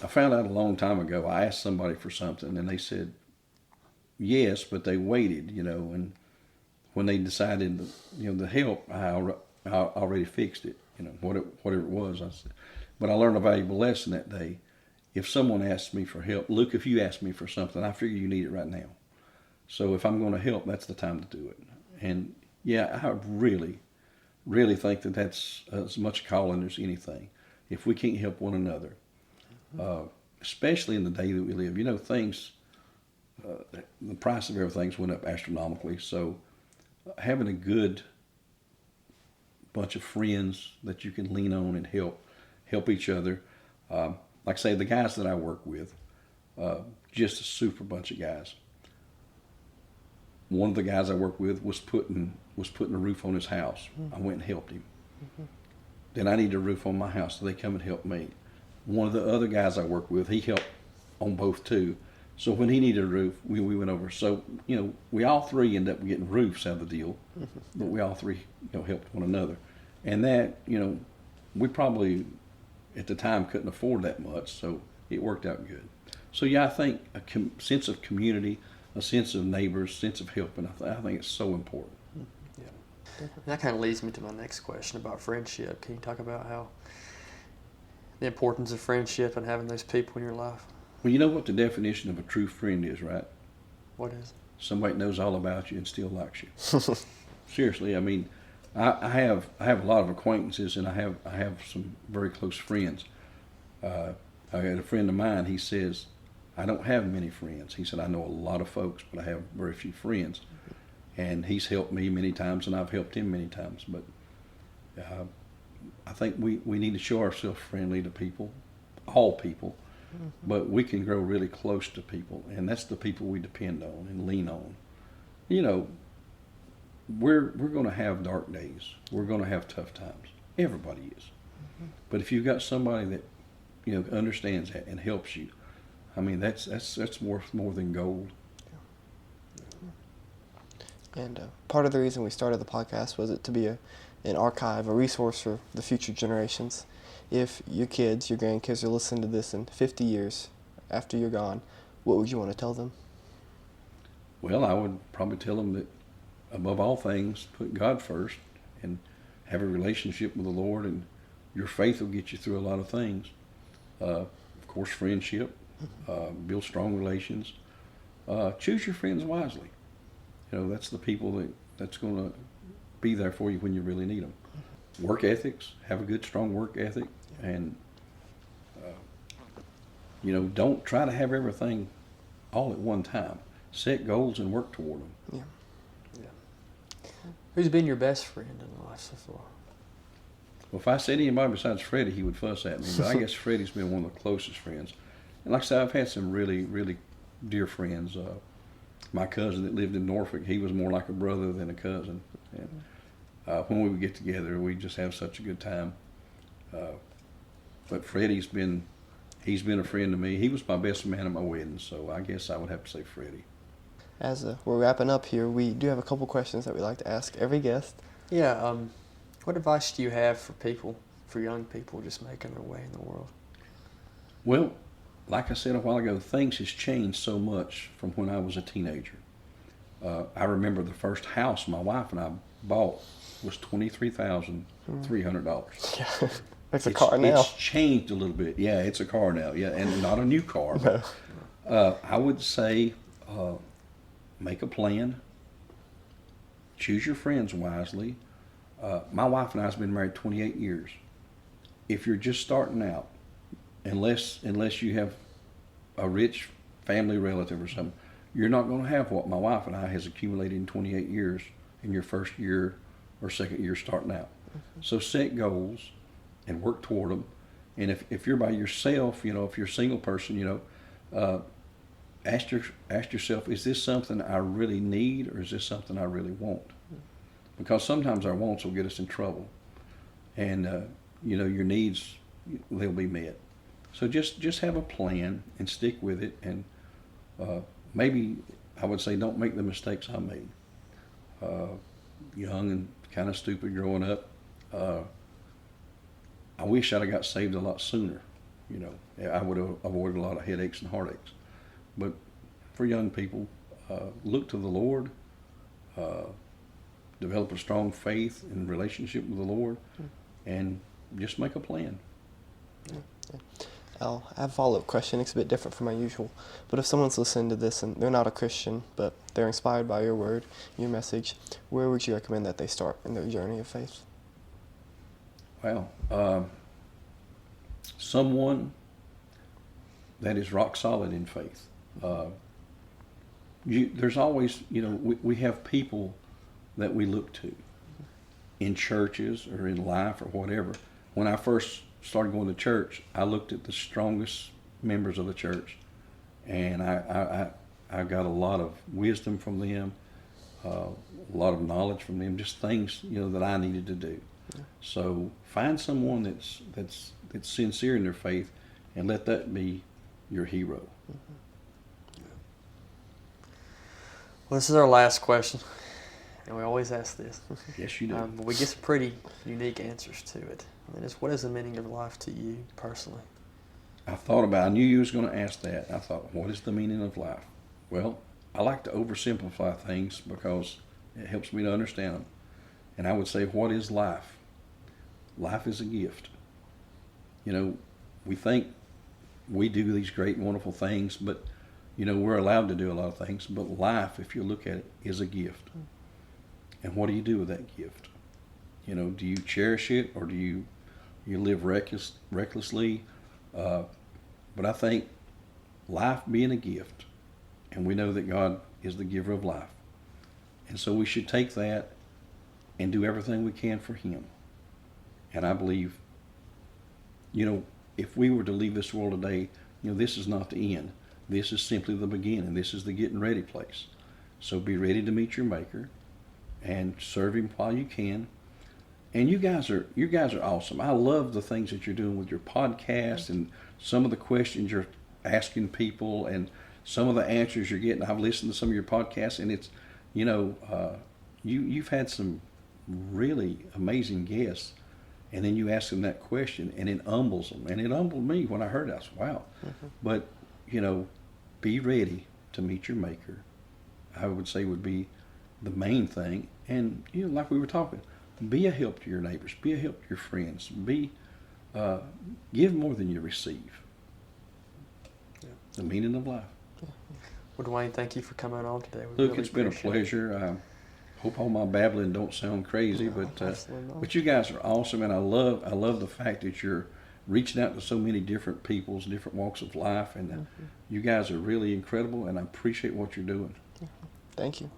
found out a long time ago. I asked somebody for something, and they said yes, but they waited, and when they decided, to help, I already fixed it, whatever it was. I said, but I learned a valuable lesson that day. If someone asks me for help, Luke, if you ask me for something, I figure you need it right now. So if I'm going to help, that's the time to do it. And yeah, I really, really think that that's as much a calling as anything. If we can't help one another, especially in the day that we live, things, the price of everything's went up astronomically. So having a good bunch of friends that you can lean on and help each other. Like I say, the guys that I work with, just a super bunch of guys. One of the guys I work with was putting a roof on his house. I went and helped him. Then I needed a roof on my house, so they come and help me. One of the other guys I work with, he helped on both too. So when he needed a roof, we went over. So, we all three ended up getting roofs out of the deal, but we all three, helped one another. And that, we probably at the time couldn't afford that much, so it worked out good. So yeah, I think a sense of community, a sense of neighbors, sense of helping, I think it's so important. Yeah. That kind of leads me to my next question about friendship. Can you talk about how the importance of friendship and having those people in your life? Well, you know what the definition of a true friend is, right? What is it? Somebody that knows all about you and still likes you. Seriously, I mean, I have a lot of acquaintances, and I have some very close friends. I had a friend of mine. He says, I don't have many friends. He said, I know a lot of folks, but I have very few friends. And he's helped me many times, and I've helped him many times. But I think we need to show ourselves friendly to people, all people. But we can grow really close to people, and that's the people we depend on and lean on. We're going to have dark days. We're going to have tough times. Everybody is. But if you've got somebody that understands that and helps you, I mean that's worth more than gold. And part of the reason we started the podcast was it to be an archive, a resource for the future generations. If your kids, your grandkids are listening to this in 50 years after you're gone, what would you want to tell them? Well, I would probably tell them that above all things, put God first and have a relationship with the Lord, and your faith will get you through a lot of things. Of course, friendship, build strong relations. Choose your friends wisely. That's the people that's going to be there for you when you really need them. Work ethics, have a good, strong work ethic, and don't try to have everything all at one time. Set goals and work toward them. Yeah. Who's been your best friend in life so far? Well, if I said anybody besides Freddie, he would fuss at me. But I guess Freddie's been one of the closest friends. And like I said, I've had some really, really dear friends. My cousin that lived in Norfolk, he was more like a brother than a cousin. And when we would get together, we'd just have such a good time. But Freddie's been a friend to me. He was my best man at my wedding, so I guess I would have to say Freddie. As we're wrapping up here, we do have a couple questions that we like to ask every guest. Yeah. What advice do you have for young people just making their way in the world? Well, like I said a while ago, things has changed so much from when I was a teenager. I remember the first house my wife and I bought was $23,300. Yeah, it's a car now. It's changed a little bit. Yeah, it's a car now. Yeah, and not a new car. No. I would say make a plan. Choose your friends wisely. My wife and I have been married 28 years. If you're just starting out, unless you have a rich family relative or something, you're not going to have what my wife and I has accumulated in 28 years in your first year or second year starting out. So set goals and work toward them. And if you're by yourself, if you're a single person, ask yourself, is this something I really need or is this something I really want? Because sometimes our wants will get us in trouble. And, your needs, they'll be met. So just have a plan and stick with it. And maybe I would say don't make the mistakes I made. Young and kind of stupid growing up. I wish I'd have got saved a lot sooner. I would have avoided a lot of headaches and heartaches. But for young people, look to the Lord, develop a strong faith and relationship with the Lord, and just make a plan. I have a follow-up question. It's a bit different from my usual. But if someone's listening to this and they're not a Christian, but they're inspired by your word, your message, where would you recommend that they start in their journey of faith? Well, someone that is rock solid in faith. There's always, we have people that we look to in churches or in life or whatever. When I first started going to church, I looked at the strongest members of the church, and I got a lot of wisdom from them, a lot of knowledge from them, just things that I needed to do. So find someone that's sincere in their faith, and let that be your hero. Well, this is our last question, and we always ask this. Yes, you do. But we get some pretty unique answers to it. And it's, what is the meaning of life to you personally? I knew you was going to ask that. I thought, what is the meaning of life? Well, I like to oversimplify things because it helps me to understand them. And I would say, what is life? Life is a gift. We think we do these great and wonderful things, but, we're allowed to do a lot of things. But life, if you look at it, is a gift. And what do you do with that gift? Do you cherish it, or do you live recklessly? But I think life being a gift, and we know that God is the giver of life. And so we should take that and do everything we can for Him. And I believe, if we were to leave this world today, this is not the end. This is simply the beginning. This is the getting ready place. So be ready to meet your Maker and serve Him while you can. And you guys are awesome. I love the things that you're doing with your podcast and some of the questions you're asking people and some of the answers you're getting. I've listened to some of your podcasts, and it's, you've had some really amazing guests, and then you ask them that question, and it humbles them. And it humbled me when I heard that. I said, wow. But, be ready to meet your Maker, I would say, would be the main thing. And, like we were talking, be a help to your neighbors. Be a help to your friends. Give more than you receive. The meaning of life. Well, Dwayne, thank you for coming on today. Look, it's been a pleasure. I hope all my babbling don't sound crazy, but you guys are awesome, and I love the fact that you're reaching out to so many different peoples, different walks of life, and you guys are really incredible, and I appreciate what you're doing. Thank you.